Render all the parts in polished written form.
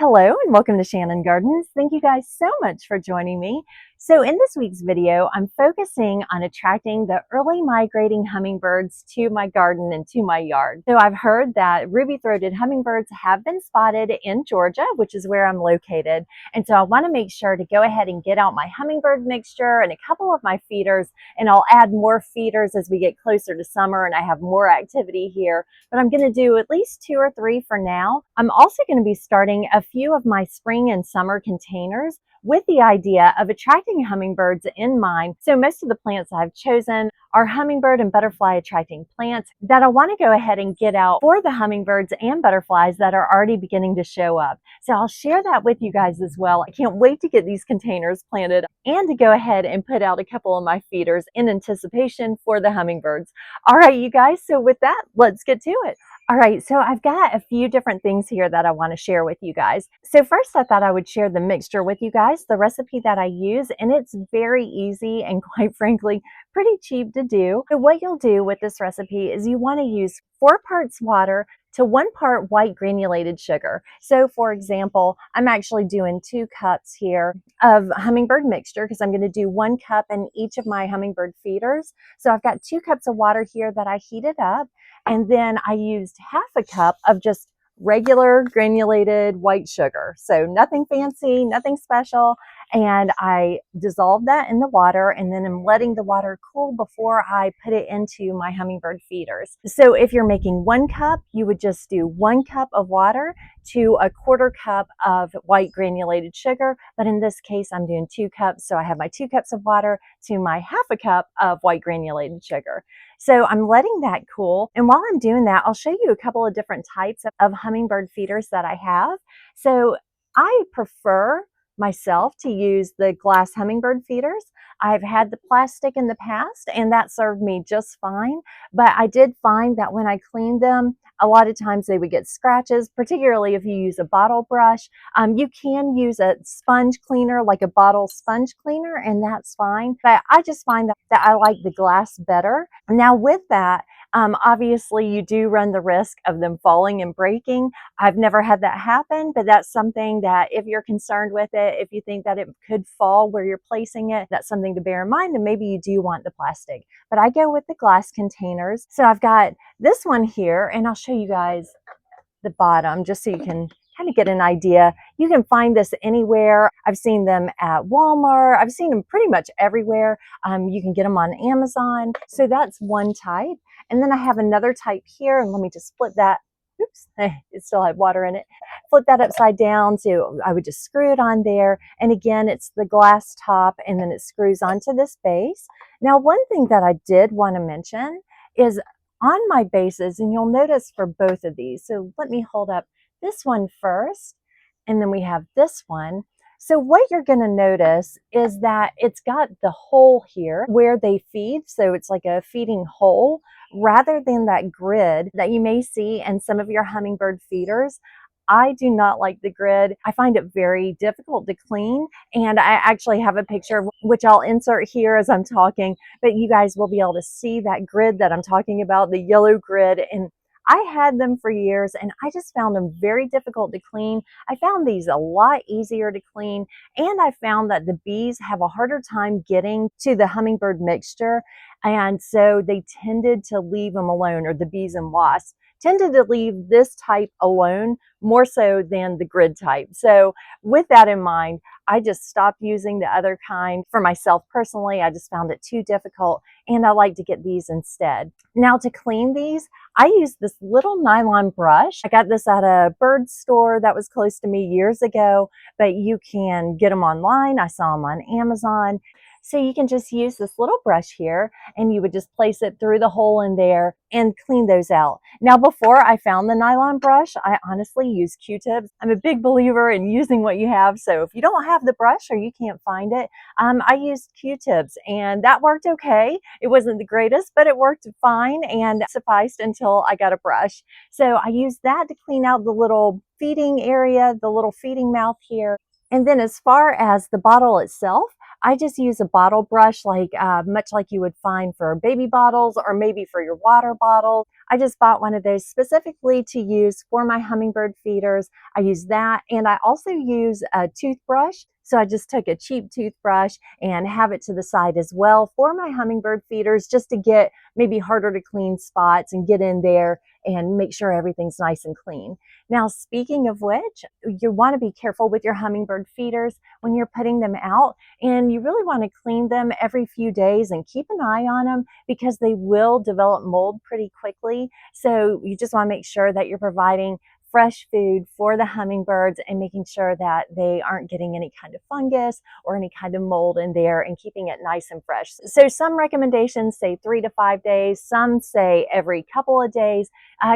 Hello and welcome to Shannon Gardens. Thank you guys so much for joining me. So in this week's video, I'm focusing on attracting the early migrating hummingbirds to my garden and to my yard. So I've heard that ruby-throated hummingbirds have been spotted in Georgia, which is where I'm located. And so I want to make sure to go ahead and get out my hummingbird mixture and a couple of my feeders, and I'll add more feeders as we get closer to summer and I have more activity here. But I'm going to do at least 2 or 3 for now. I'm also going to be starting a few of my spring and summer containers with the idea of attracting hummingbirds in mind. So most of the plants I've chosen are hummingbird and butterfly attracting plants that I want to go ahead and get out for the hummingbirds and butterflies that are already beginning to show up. So I'll share that with you guys as well. I can't wait to get these containers planted and to go ahead and put out a couple of my feeders in anticipation for the hummingbirds. All right, you guys, so with that, let's get to it. All right, so I've got a few different things here that I want to share with you guys. So first, I thought I would share the mixture with you guys, the recipe that I use, and it's very easy and quite frankly, pretty cheap to do. So what you'll do with this recipe is you want to use 4 parts water to 1 part white granulated sugar. So for example, I'm actually doing 2 cups here of hummingbird mixture because I'm going to do 1 cup in each of my hummingbird feeders. So I've got 2 cups of water here that I heated up. And then I used half a cup of just regular granulated white sugar. So nothing fancy, nothing special. And I dissolved that in the water, and then I'm letting the water cool before I put it into my hummingbird feeders. So if you're making 1 cup, you would just do 1 cup of water to a 1/4 cup of white granulated sugar. But in this case, I'm doing 2 cups. So I have my 2 cups of water to my half a cup of white granulated sugar. So I'm letting that cool. And while I'm doing that, I'll show you a couple of different types of hummingbird feeders that I have. So I prefer myself to use the glass hummingbird feeders. I've had the plastic in the past and that served me just fine. But I did find that when I cleaned them, a lot of times they would get scratches, particularly if you use a bottle brush. You can use a sponge cleaner, like a bottle sponge cleaner, and that's fine. But I just find that I like the glass better. Now with that, obviously you do run the risk of them falling and breaking. I've never had that happen, but that's something that if you're concerned with it, if you think that it could fall where you're placing it, that's something to bear in mind, and maybe you do want the plastic. But I go with the glass containers. So I've got this one here, and I'll show you guys the bottom just so you can kind of get an idea. You can find this anywhere. I've seen them at Walmart. I've seen them pretty much everywhere. You can get them on Amazon. So that's one type. And then I have another type here, and let me just flip that. Oops, it still had water in it. Flip that upside down. So I would just screw it on there. And again, it's the glass top, and then it screws onto this base. Now, one thing that I did want to mention is on my bases, and you'll notice for both of these. So let me hold up this one first, and then we have this one. So what you're going to notice is that it's got the hole here where they feed. So it's like a feeding hole rather than that grid that you may see in some of your hummingbird feeders. I do not like the grid. I find it very difficult to clean. And I actually have a picture, which I'll insert here as I'm talking, but you guys will be able to see that grid that I'm talking about, the yellow grid. And I had them for years and I just found them very difficult to clean. I found these a lot easier to clean, and I found that the bees have a harder time getting to the hummingbird mixture. And so they tended to leave them alone, or the bees and wasps tended to leave this type alone more so than the grid type. So with that in mind, I just stopped using the other kind for myself personally. I just found it too difficult, and I like to get these instead. Now to clean these, I use this little nylon brush. I got this at a bird store that was close to me years ago, but you can get them online. I saw them on Amazon. So you can just use this little brush here, and you would just place it through the hole in there and clean those out. Now, before I found the nylon brush, I honestly use Q-tips. I'm a big believer in using what you have. So if you don't have the brush or you can't find it, I used Q-tips, and that worked okay. It wasn't the greatest, but it worked fine and sufficed until I got a brush. So I used that to clean out the little feeding area, the little feeding mouth here. And then as far as the bottle itself, I just use a bottle brush like much like you would find for baby bottles or maybe for your water bottle. I just bought one of those specifically to use for my hummingbird feeders. I use that, and I also use a toothbrush. So I just took a cheap toothbrush and have it to the side as well for my hummingbird feeders, just to get maybe harder to clean spots and get in there and make sure everything's nice and clean. Now, speaking of which, you want to be careful with your hummingbird feeders when you're putting them out, and you really want to clean them every few days and keep an eye on them because they will develop mold pretty quickly. So you just want to make sure that you're providing fresh food for the hummingbirds and making sure that they aren't getting any kind of fungus or any kind of mold in there, and keeping it nice and fresh. So some recommendations say 3 to 5 days, some say every couple of days.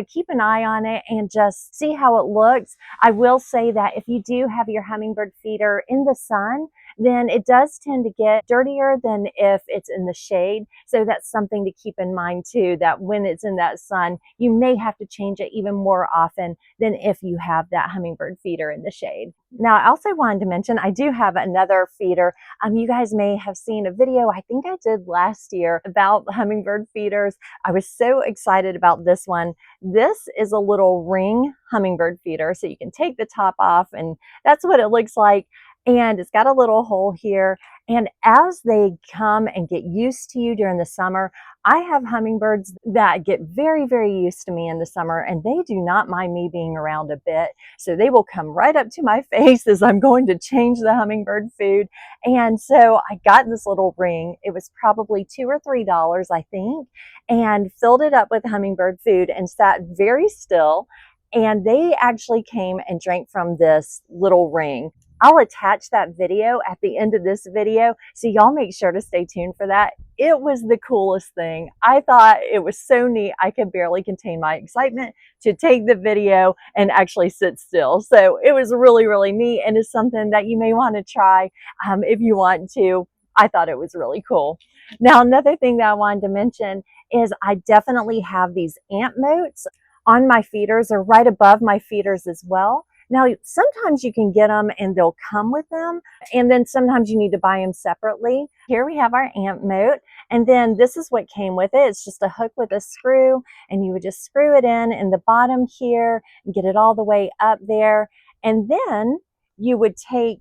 Keep an eye on it and just see how it looks. I will say that if you do have your hummingbird feeder in the sun, then it does tend to get dirtier than if it's in the shade. So that's something to keep in mind too, that when it's in that sun, you may have to change it even more often than if you have that hummingbird feeder in the shade. Now, I also wanted to mention, I do have another feeder. You guys may have seen a video I think I did last year about hummingbird feeders. I was so excited about this one. This is a little ring hummingbird feeder, so you can take the top off, and that's what it looks like. And it's got a little hole here. And as they come and get used to you during the summer, I have hummingbirds that get very, very used to me in the summer, and they do not mind me being around a bit. So they will come right up to my face as I'm going to change the hummingbird food. And so I got this little ring. It was probably $2 or $3, I think, and filled it up with hummingbird food and sat very still. And they actually came and drank from this little ring. I'll attach that video at the end of this video, so y'all make sure to stay tuned for that. It was the coolest thing. I thought it was so neat. I could barely contain my excitement to take the video and actually sit still. So it was really, really neat, and it's something that you may want to try if you want to. I thought it was really cool. Now, another thing that I wanted to mention is I definitely have these ant moats on my feeders, or right above my feeders as well. Now, sometimes you can get them and they'll come with them, and then sometimes you need to buy them separately. Here we have our ant moat, and then this is what came with it. It's just a hook with a screw, and you would just screw it in the bottom here and get it all the way up there. And then you would take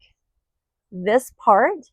this part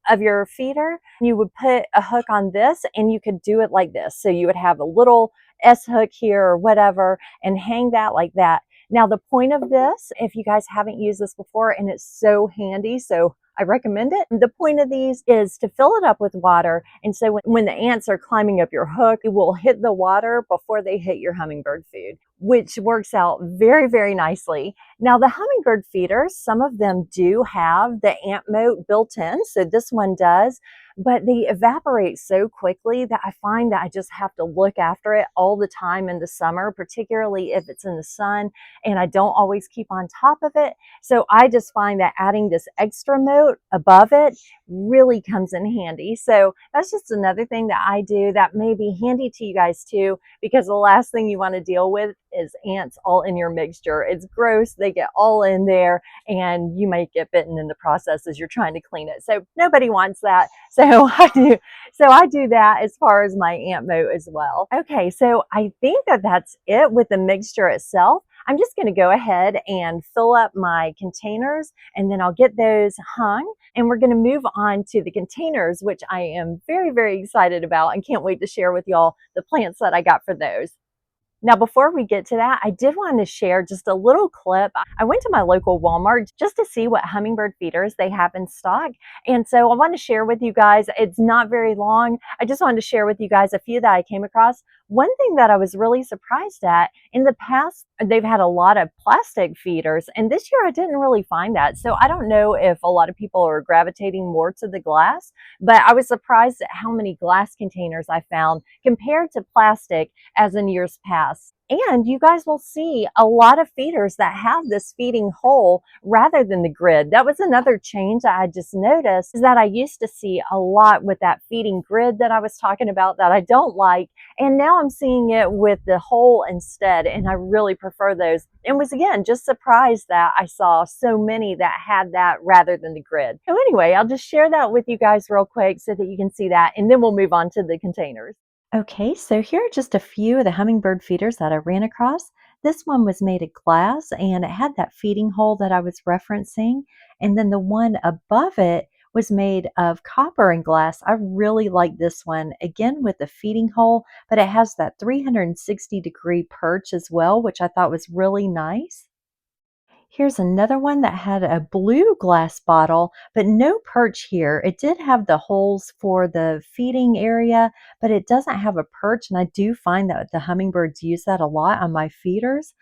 of your feeder, you would put a hook on this, and you could do it like this. So you would have a little S hook here or whatever and hang that like that. Now, the point of this, if you guys haven't used this before, and it's so handy, so I recommend it. The point of these is to fill it up with water. And so when the ants are climbing up your hook, it will hit the water before they hit your hummingbird food, which works out very, very nicely. Now, the hummingbird feeders, some of them do have the ant moat built in. So this one does, but they evaporate so quickly that I find that I just have to look after it all the time in the summer, particularly if it's in the sun, and I don't always keep on top of it. So I just find that adding this extra moat above it really comes in handy. So that's just another thing that I do that may be handy to you guys too, because the last thing you want to deal with is ants all in your mixture. It's gross. They get all in there, and you might get bitten in the process as you're trying to clean it. So nobody wants that. So I do that as far as my ant moat as well. Okay, so I think that that's it with the mixture itself. I'm just going to go ahead and fill up my containers, and then I'll get those hung, and we're going to move on to the containers, which I am very, very excited about and can't wait to share with y'all the plants that I got for those. Now, before we get to that, I did want to share just a little clip. I went to my local Walmart just to see what hummingbird feeders they have in stock. And so I want to share with you guys, it's not very long. I just wanted to share with you guys a few that I came across. One thing that I was really surprised at, in the past, they've had a lot of plastic feeders, and this year I didn't really find that. So I don't know if a lot of people are gravitating more to the glass, but I was surprised at how many glass containers I found compared to plastic as in years past. And you guys will see a lot of feeders that have this feeding hole rather than the grid. That was another change that I just noticed, is that I used to see a lot with that feeding grid that I was talking about that I don't like. And now I'm seeing it with the hole instead. And I really prefer those. And was again, just surprised that I saw so many that had that rather than the grid. So anyway, I'll just share that with you guys real quick so that you can see that. And then we'll move on to the containers. Okay, so here are just a few of the hummingbird feeders that I ran across. This one was made of glass and it had that feeding hole that I was referencing. And then the one above it was made of copper and glass. I really like this one, again with the feeding hole, but it has that 360-degree perch as well, which I thought was really nice. Here's another one that had a blue glass bottle, but no perch here. It did have the holes for the feeding area, but it doesn't have a perch. And I do find that the hummingbirds use that a lot on my feeders.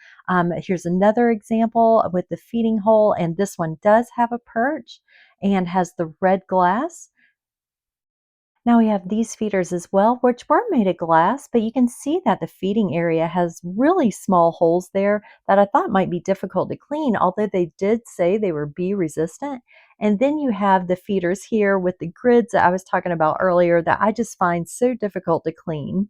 Here's another example with the feeding hole, and this one does have a perch and has the red glass. Now we have these feeders as well, which were made of glass, but you can see that the feeding area has really small holes there that I thought might be difficult to clean, although they did say they were bee resistant. And then you have the feeders here with the grids that I was talking about earlier that I just find so difficult to clean.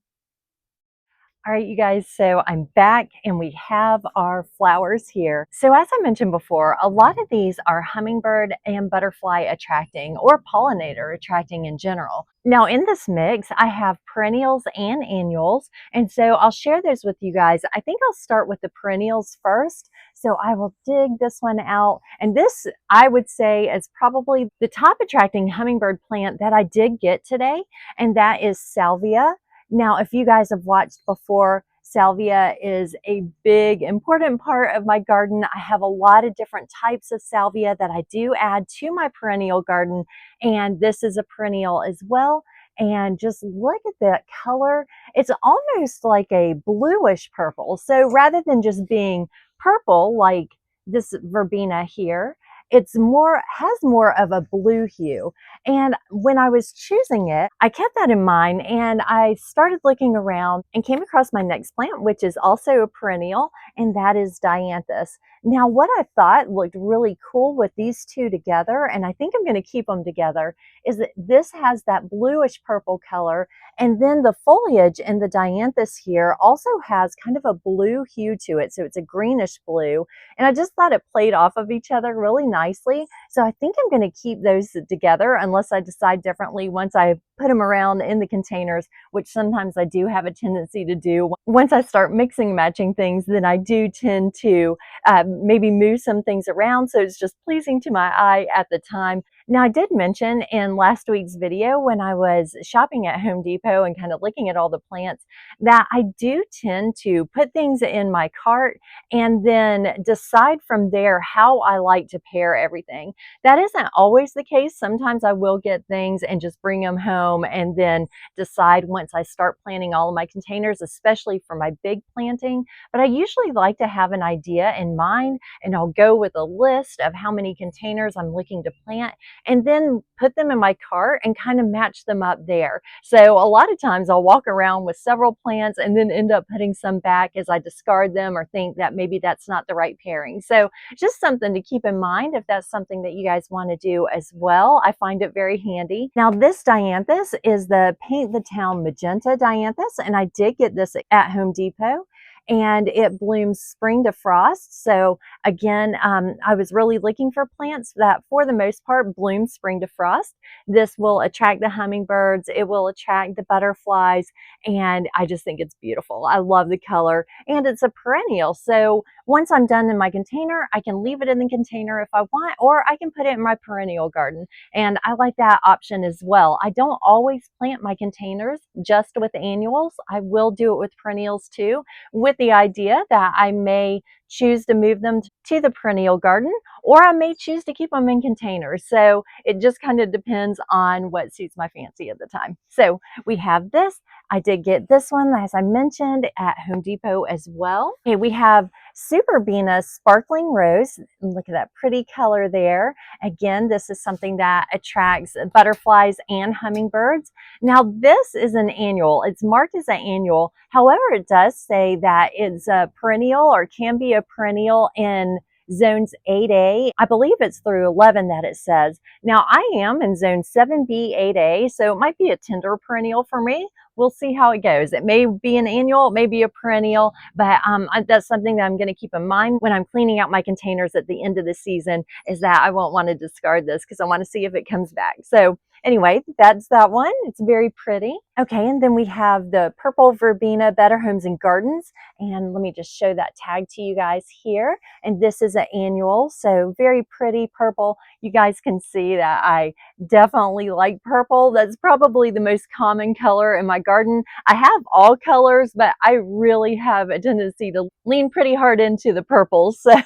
All right, you guys, so I'm back and we have our flowers here. So as I mentioned before, a lot of these are hummingbird and butterfly attracting or pollinator attracting in general. Now in this mix, I have perennials and annuals. And so I'll share those with you guys. I think I'll start with the perennials first. So I will dig this one out. And this, I would say, is probably the top attracting hummingbird plant that I did get today. And that is salvia. Now, if you guys have watched before, salvia is a big, important part of my garden. I have a lot of different types of salvia that I do add to my perennial garden, and this is a perennial as well. And just look at that color. It's almost like a bluish purple. So rather than just being purple like this verbena here, it's more, has more of a blue hue. And when I was choosing it, I kept that in mind and I started looking around and came across my next plant, which is also a perennial, and that is dianthus. Now, what I thought looked really cool with these two together, and I think I'm going to keep them together, is that this has that bluish purple color, and then the foliage in the dianthus here also has kind of a blue hue to it. So it's a greenish blue, and I just thought it played off of each other really nicely. So I think I'm going to keep those together unless I decide differently once I put them around in the containers, which sometimes I do have a tendency to do. Once I start mixing matching things, then I do tend to maybe move some things around so it's just pleasing to my eye at the time. Now, I did mention in last week's video when I was shopping at Home Depot and kind of looking at all the plants that I do tend to put things in my cart and then decide from there how I like to pair everything. That isn't always the case. Sometimes I will get things and just bring them home and then decide once I start planting all of my containers, especially for my big planting. But I usually like to have an idea in mind, and I'll go with a list of how many containers I'm looking to plant and then put them in my cart and kind of match them up there. So a lot of times I'll walk around with several plants and then end up putting some back as I discard them or think that maybe that's not the right pairing. So just something to keep in mind if that's something that you guys want to do as well. I find it very handy. Now this dianthus is the Paint the Town Magenta dianthus, and I did get this at Home Depot. And it blooms spring to frost. So again, I was really looking for plants that for the most part bloom spring to frost. This will attract the hummingbirds, it will attract the butterflies, and I just think it's beautiful. I love the color, and it's a perennial. So once I'm done in my container, I can leave it in the container if I want, or I can put it in my perennial garden. And I like that option as well. I don't always plant my containers just with annuals. I will do it with perennials too, with the idea that I may choose to move them to the perennial garden, or I may choose to keep them in containers. So it just kind of depends on what suits my fancy at the time. So we have this. I did get this one, as I mentioned, at Home Depot as well. Okay, we have Superbina Sparkling Rose. Look at that pretty color there. Again, this is something that attracts butterflies and hummingbirds. Now, this is an annual. It's marked as an annual. However, it does say that it's a perennial or can be a perennial in zones 8A. I believe it's through 11 that it says. Now, I am in zone 7B, 8A, so it might be a tender perennial for me. We'll see how it goes. It may be an annual, it may be a perennial, but that's something that I'm going to keep in mind when I'm cleaning out my containers at the end of the season, is that I won't want to discard this because I want to see if it comes back. So anyway, that's that one. It's very pretty. Okay, and then we have the purple verbena Better Homes and Gardens. And let me just show that tag to you guys here. And this is an annual, so very pretty purple. You guys can see that I definitely like purple. That's probably the most common color in my garden. I have all colors, but I really have a tendency to lean pretty hard into the purple. So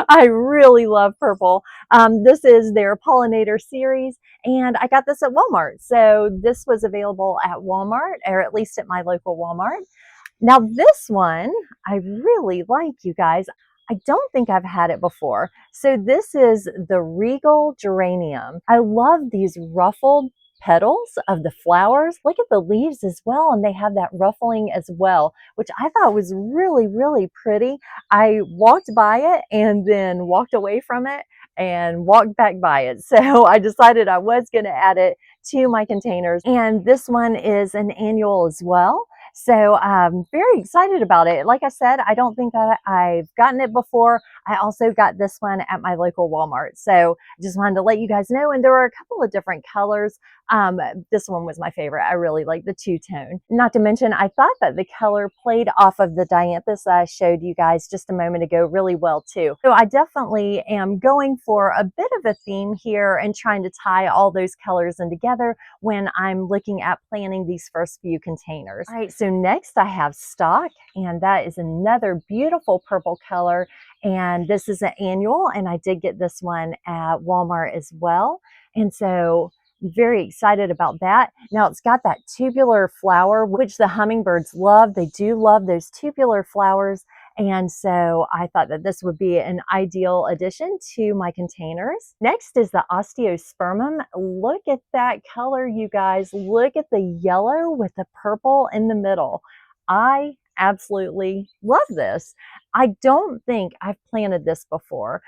I really love purple. This is their pollinator series, and I got this at Walmart. So this was available at Walmart, or at least at my local Walmart. Now this one, I really like, you guys. I don't think I've had it before. So this is the Regal Geranium. I love these ruffled petals of the flowers. Look at the leaves as well, and they have that ruffling as well, which I thought was really, really pretty. I walked by it and then walked away from it and walked back by it. So I decided I was going to add it to my containers. And this one is an annual as well. So I'm very excited about it. Like I said, I don't think that I've gotten it before. I also got this one at my local Walmart. So I just wanted to let you guys know. And there were a couple of different colors. This one was my favorite. I really like the two-tone. Not to mention, I thought that the color played off of the dianthus that I showed you guys just a moment ago really well too. So I definitely am going for a bit of a theme here and trying to tie all those colors in together when I'm looking at planning these first few containers. All right, so next I have stock, and that is another beautiful purple color. And this is an annual, and I did get this one at Walmart as well. And so very excited about that. Now it's got that tubular flower, which the hummingbirds love. They do love those tubular flowers. And so I thought that this would be an ideal addition to my containers. Next is the osteospermum. Look at that color, you guys. Look at the yellow with the purple in the middle. I absolutely love this. I don't think I've planted this before.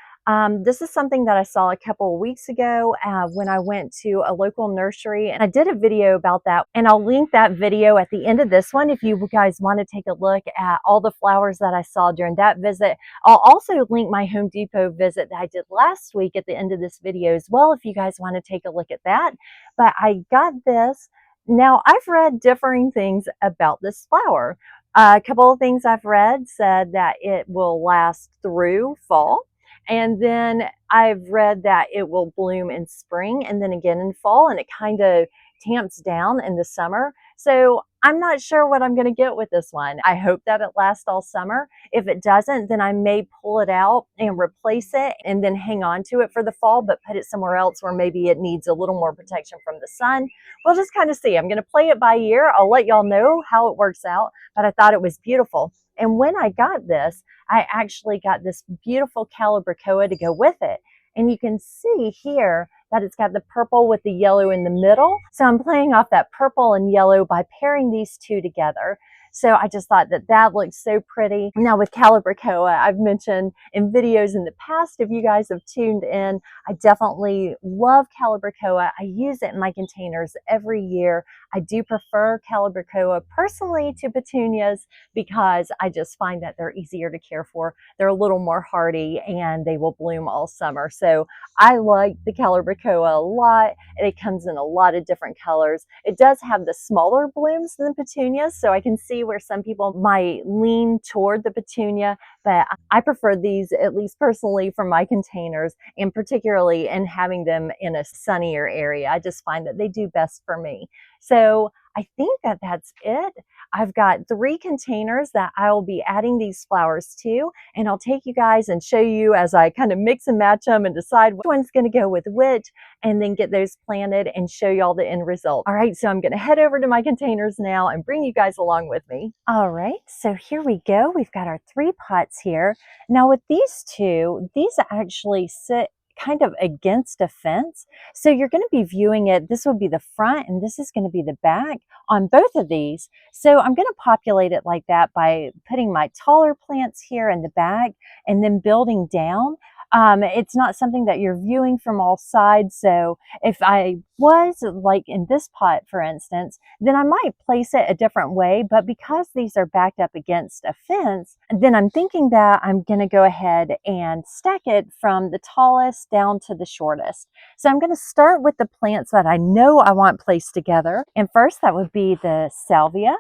This is something that I saw a couple of weeks ago when I went to a local nursery, and I did a video about that, and I'll link that video at the end of this one if you guys want to take a look at all the flowers that I saw during that visit. I'll also link my Home Depot visit that I did last week at the end of this video as well if you guys want to take a look at that. But I got this. Now, I've read differing things about this flower. A couple of things I've read said that it will last through fall. And then I've read that it will bloom in spring and then again in fall, and it kind of tamps down in the summer. So I'm not sure what I'm going to get with this one. I hope that it lasts all summer. If it doesn't, then I may pull it out and replace it and then hang on to it for the fall, but put it somewhere else where maybe it needs a little more protection from the sun. We'll just kind of see. I'm going to play it by ear. I'll let y'all know how it works out, but I thought it was beautiful. And when I got this, I actually got this beautiful calibrachoa to go with it. And you can see here that it's got the purple with the yellow in the middle. So I'm playing off that purple and yellow by pairing these two together. So I just thought that that looked so pretty. Now with calibrachoa, I've mentioned in videos in the past, if you guys have tuned in, I definitely love calibrachoa. I use it in my containers every year. I do prefer calibrachoa personally to petunias because I just find that they're easier to care for. They're a little more hardy and they will bloom all summer. So I like the calibrachoa a lot, and it comes in a lot of different colors. It does have the smaller blooms than petunias, so I can see where some people might lean toward the petunia, but I prefer these, at least personally, for my containers, and particularly in having them in a sunnier area. I just find that they do best for me. So I think that that's it. I've got 3 containers that I will be adding these flowers to, and I'll take you guys and show you as I kind of mix and match them and decide which one's going to go with which, and then get those planted and show you all the end result. All right, so I'm going to head over to my containers now and bring you guys along with me. All right, so here we go. We've got our 3 pots here. Now with these 2, these actually sit kind of against a fence. So you're going to be viewing it. This will be the front and this is going to be the back on both of these. So I'm going to populate it like that by putting my taller plants here in the back and then building down. It's not something that you're viewing from all sides. So if I was like in this pot, for instance, then I might place it a different way. But because these are backed up against a fence, then I'm thinking that I'm going to go ahead and stack it from the tallest down to the shortest. So I'm going to start with the plants that I know I want placed together. And first, that would be the salvia.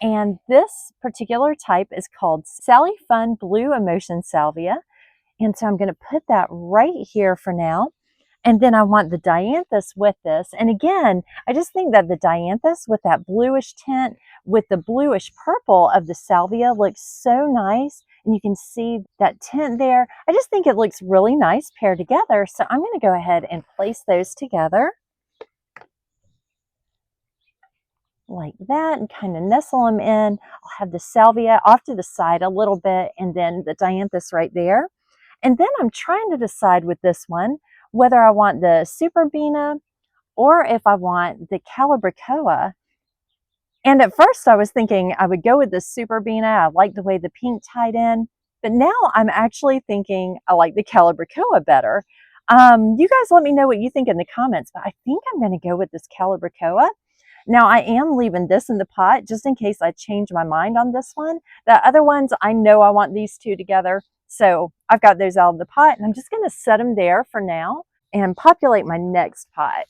And this particular type is called Sally Fun Blue Emotion Salvia. And so I'm going to put that right here for now. And then I want the dianthus with this. And again, I just think that the dianthus with that bluish tint with the bluish purple of the salvia looks so nice. And you can see that tint there. I just think it looks really nice paired together. So I'm going to go ahead and place those together like that and kind of nestle them in. I'll have the salvia off to the side a little bit and then the dianthus right there. And then I'm trying to decide with this one whether I want the superbena or if I want the calibrachoa. And at first I was thinking I would go with the superbena. I like the way the pink tied in. But now I'm actually thinking I like the calibrachoa better. You guys let me know what you think in the comments, but I think I'm going to go with this calibrachoa. Now I am leaving this in the pot just in case I change my mind on this one. The other ones, I know I want these 2 together. So I've got those out of the pot and I'm just going to set them there for now and populate my next pot.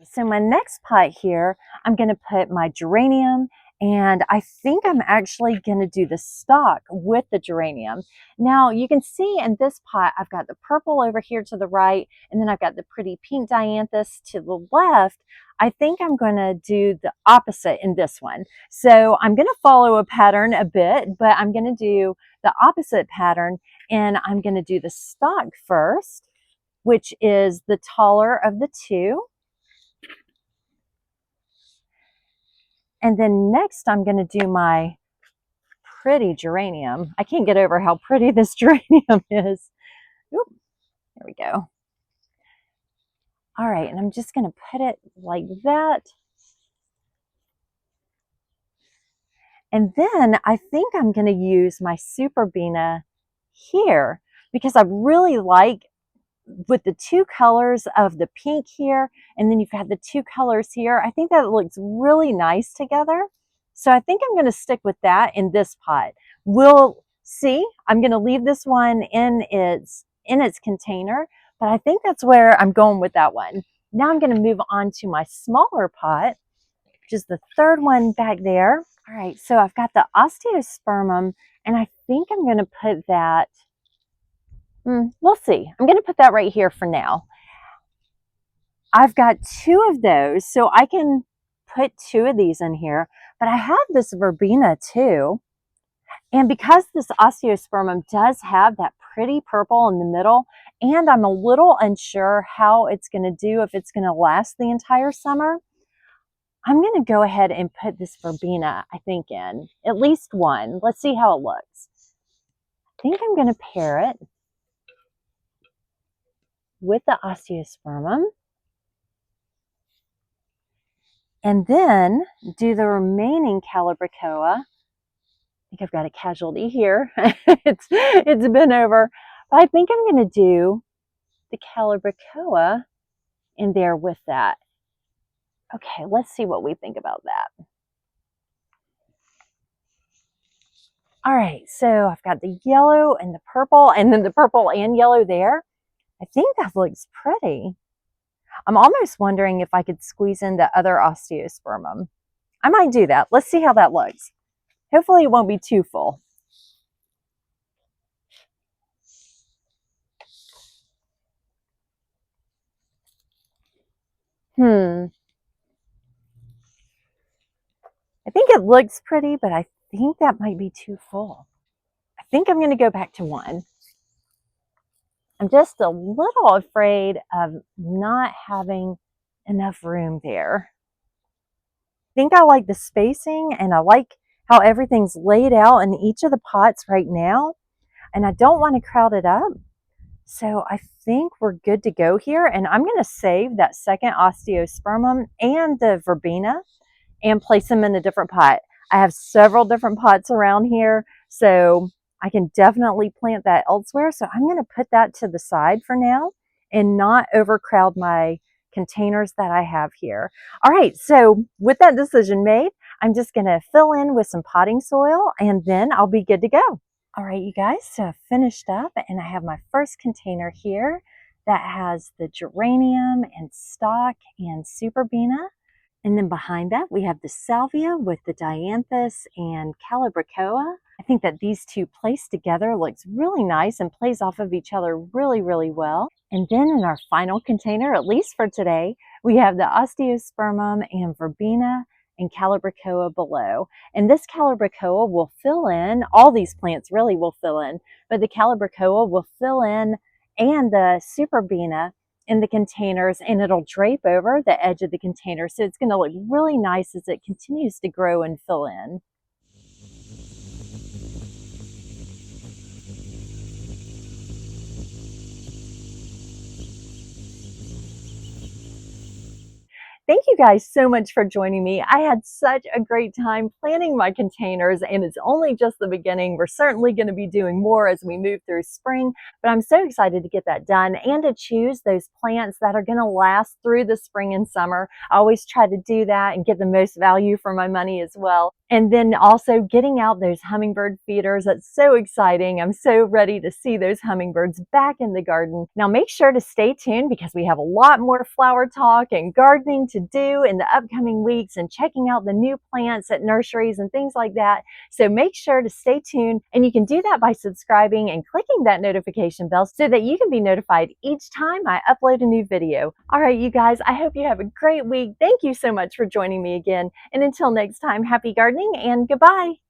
So my next pot here, I'm going to put my geranium, and I think I'm actually going to do the stalk with the geranium. Now you can see in this pot, I've got the purple over here to the right, and then I've got the pretty pink dianthus to the left. I think I'm going to do the opposite in this one. So I'm going to follow a pattern a bit, but I'm going to do the opposite pattern, and I'm going to do the stalk first, which is the taller of the 2. And then next I'm going to do my pretty geranium. I can't get over how pretty this geranium is. Oop, there we go. All right, and I'm just going to put it like that. And then I think I'm going to use my superbena here because I really like with the 2 colors of the pink here, and then you've got the 2 colors here. I think that looks really nice together. So I think I'm going to stick with that in this pot. We'll see. I'm going to leave this one in its container, but I think that's where I'm going with that one. Now I'm going to move on to my smaller pot, which is the 3rd one back there. All right, so I've got the osteospermum, and I think I'm going to put that we'll see. I'm going to put that right here for now. I've got 2 of those, so I can put 2 of these in here, but I have this verbena too. And because this osteospermum does have that pretty purple in the middle, and I'm a little unsure how it's going to do, if it's going to last the entire summer, I'm going to go ahead and put this verbena, I think, in at least one. Let's see how it looks. I think I'm going to pair it with the osteospermum. And then do the remaining calibrachoa. I think I've got a casualty here. it's been over. But I think I'm going to do the calibrachoa in there with that. Okay, let's see what we think about that. All right, so I've got the yellow and the purple, and then the purple and yellow there. I think that looks pretty. I'm almost wondering if I could squeeze in the other osteospermum. I might do that. Let's see how that looks. Hopefully it won't be too full. think it looks pretty, but I think that might be too full. I think I'm going to go back to one. I'm just a little afraid of not having enough room there. I think I like the spacing and I like how everything's laid out in each of the pots right now, and I don't want to crowd it up. So I think we're good to go here, and I'm going to save that second osteospermum and the verbena and place them in a different pot. I have several different pots around here, so I can definitely plant that elsewhere. So I'm going to put that to the side for now and not overcrowd my containers that I have here. All right, so with that decision made, I'm just going to fill in with some potting soil and then I'll be good to go. All right, you guys, so I've finished up and I have my first container here that has the geranium and stock and superbena. And then behind that, we have the salvia with the dianthus and calibrachoa. I think that these two placed together looks really nice and plays off of each other really, really well. And then in our final container, at least for today, we have the osteospermum and verbena and calibrachoa below. And this calibrachoa will fill in, all these plants really will fill in, but the calibrachoa will fill in and the superbena in the containers, and it'll drape over the edge of the container. So it's going to look really nice as it continues to grow and fill in. Thank you guys so much for joining me. I had such a great time planning my containers, and it's only just the beginning. We're certainly going to be doing more as we move through spring, but I'm so excited to get that done and to choose those plants that are going to last through the spring and summer. I always try to do that and get the most value for my money as well. And then also getting out those hummingbird feeders. That's so exciting. I'm so ready to see those hummingbirds back in the garden. Now make sure to stay tuned because we have a lot more flower talk and gardening to do in the upcoming weeks and checking out the new plants at nurseries and things like that. So make sure to stay tuned, and you can do that by subscribing and clicking that notification bell so that you can be notified each time I upload a new video. All right, you guys, I hope you have a great week. Thank you so much for joining me again. And until next time, happy gardening and goodbye.